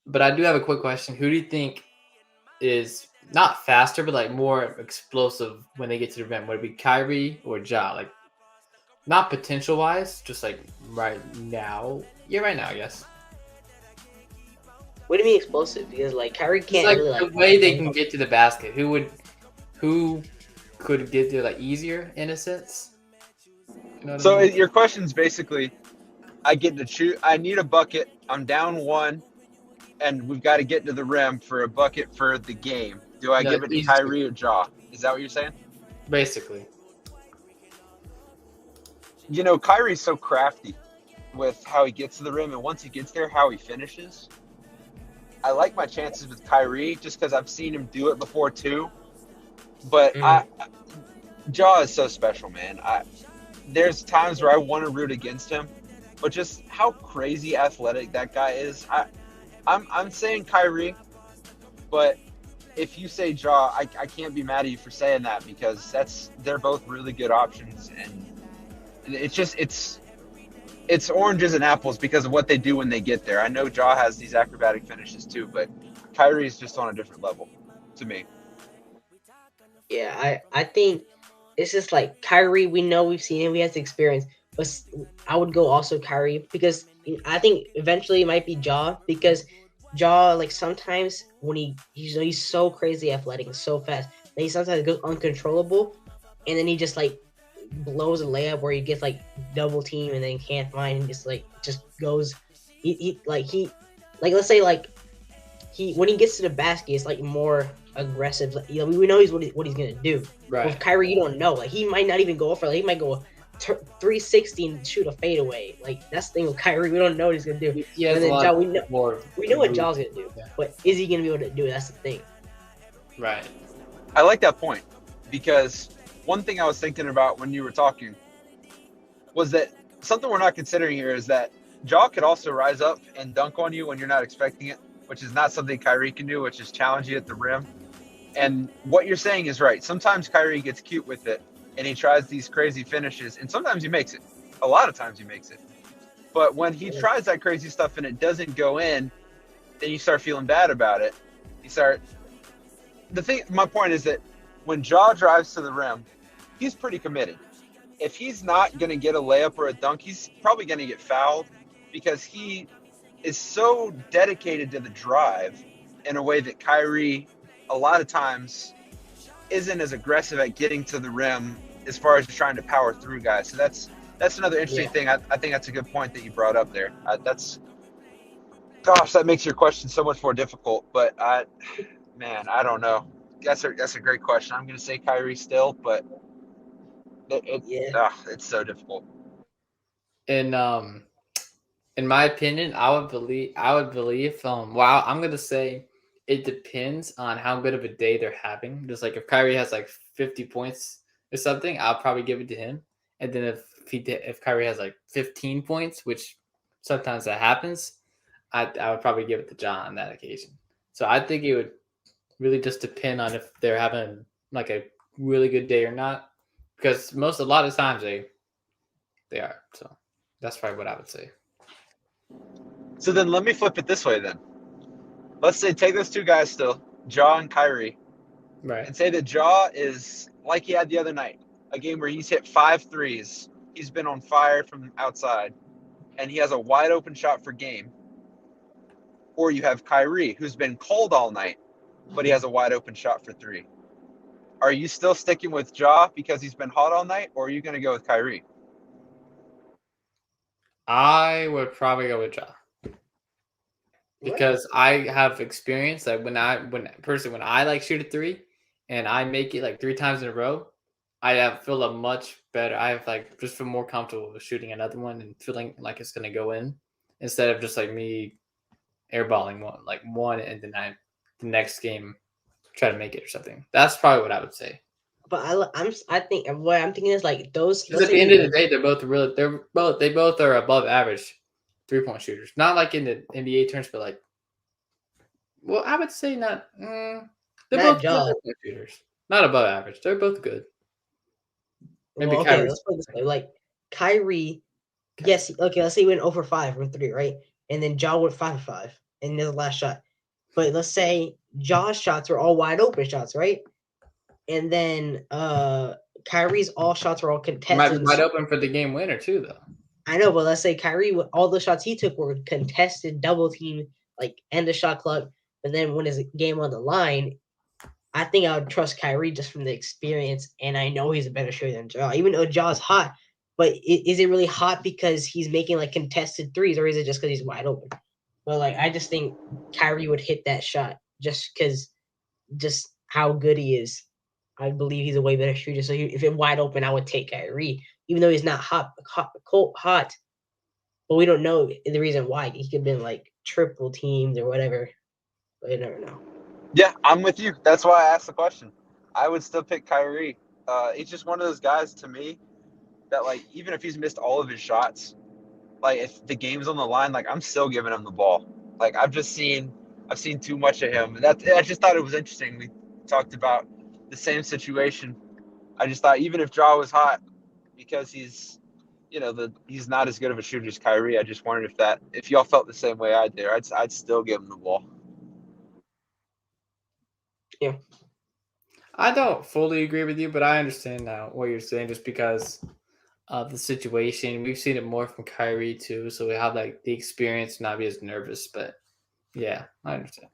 But I do have a quick question. Who do you think is not faster, but like more explosive when they get to the rim? Would it be Kyrie or Ja? Like not potential wise, just like right now. Yeah, right now, I guess. What do you mean explosive? Because like Kyrie It's can't like really the like way they dunk can on. get to the basket. Who could get there like easier in a sense? You know what I So mean? your question's basically, I get to choose. I need a bucket. I'm down one, and we've got to get to the rim for a bucket for the game. Do I No, give it's it to easy to Kyrie or Ja? Is that what you're saying? basically. You know, Kyrie's so crafty with how he gets to the rim, and once he gets there, how he finishes. I like my chances with Kyrie just because I've seen him do it before too. But Mm-hmm. Ja is so special, man. There's times where I want to root against him, but just how crazy athletic that guy is. I'm saying Kyrie, but if you say Ja, I can't be mad at you for saying that because they're both really good options, and it's oranges and apples because of what they do when they get there. I know Ja has these acrobatic finishes too, but Kyrie is just on a different level to me. Yeah, I think it's just like Kyrie. We know we've seen him. We has experience, but I would go also Kyrie because I think eventually it might be Jaw because Jaw like sometimes when he's so crazy athletic and so fast that he sometimes goes uncontrollable, and then he just like blows a layup where he gets like double team and then can't find and just goes he like let's say like he when he gets to the basket, it's like more aggressive. Like, we know what he's gonna do. With Right. Kyrie, you don't know. Like he might not even go for. Like he might go 360 and shoot a fadeaway. Like that's the thing with Kyrie. We don't know what he's gonna do. He And has a then lot Ja, more we know what move. Ja's gonna do, Yeah. but is he gonna be able to do it? That's the thing. Right. I like that point because one thing I was thinking about when you were talking was that something we're not considering here is that Ja could also rise up and dunk on you when you're not expecting it, which is not something Kyrie can do, which is challenge you at the rim. And what you're saying is right. Sometimes Kyrie gets cute with it and he tries these crazy finishes, and sometimes he makes it. A lot of times he makes it. But when he tries that crazy stuff and it doesn't go in, then you start feeling bad about it. You start. My point is that when Ja drives to the rim, he's pretty committed. If he's not going to get a layup or a dunk, he's probably going to get fouled because he is so dedicated to the drive in a way that Kyrie, a lot of times, isn't as aggressive at getting to the rim as far as trying to power through guys. So that's another interesting Yeah, thing. I think that's a good point that you brought up there. Gosh, that makes your question so much more difficult. But man, I don't know. That's a great question. I'm going to say Kyrie still, but yeah. it's so difficult. And in my opinion, I would believe wow, I'm gonna say it depends on how good of a day they're having. Just like if Kyrie has like 50 points or something, I'll probably give it to him. And then if Kyrie has like 15 points, which sometimes that happens, I would probably give it to John on that occasion. So I think it would really just depend on if they're having like a really good day or not. Because a lot of times they are. So that's probably what I would say. So then let me flip it this way then. Let's say take those two guys still, Ja and Kyrie, Right. and say that Ja is like he had the other night, a game where he's hit 5 threes. He's been on fire from outside, and he has a wide open shot for game. Or you have Kyrie, who's been cold all night, but he has a wide open shot for three. Are you still sticking with Ja because he's been hot all night, or are you going to go with Kyrie? I would probably go with Ja What? because I have experience that when I like shoot a three and I make it like three times in a row, feel a much better. I have like just feel more comfortable with shooting another one and feeling like it's gonna go in instead of just like me airballing one and then the next game try to make it or something. That's probably what I would say. But I think what I'm thinking is like those. Because Let's at say the we end of win. the day, they both are above average 3-point shooters. Not like in the NBA terms, but like well, I would say not. They're both Not good Ja. three-point shooters. Not above average. They're both good. Maybe Well, okay, Kyrie's let's put it this way. Like Kyrie, yes, okay, let's say he went over 5 from 3, right? And then Ja went 5 for 5. in his last shot. But let's say Ja's shots were all wide open shots, right? And then Kyrie's all shots were all He might be contested. wide open for the game winner too, though. I know, but let's say Kyrie, all the shots he took were contested, double team, like end the shot clock. But then when his game on the line, I think I would trust Kyrie just from the experience, and I know he's a better shooter than Ja. Even though Ja's hot, but is it really hot because he's making like contested threes, or is it just because he's wide open? But like, I just think Kyrie would hit that shot just because, just how good he is. I believe he's a way better shooter. So if it's wide open, I would take Kyrie, even though he's not hot. But we don't know the reason why. He could have been like triple teamed or whatever. But you never know. Yeah, I'm with you. That's why I asked the question. I would still pick Kyrie. He's just one of those guys to me that, like, even if he's missed all of his shots, like if the game's on the line, like I'm still giving him the ball. Like I've seen too much of him. I just thought it was interesting. We talked about the same situation. I just thought even if Ja was hot, because he's he's not as good of a shooter as Kyrie. I just wondered if y'all felt the same way I did. I'd still give him the ball. Yeah. I don't fully agree with you, but I understand now what you're saying just because of the situation. We've seen it more from Kyrie too, so we have like the experience to not be as nervous. But yeah, I understand.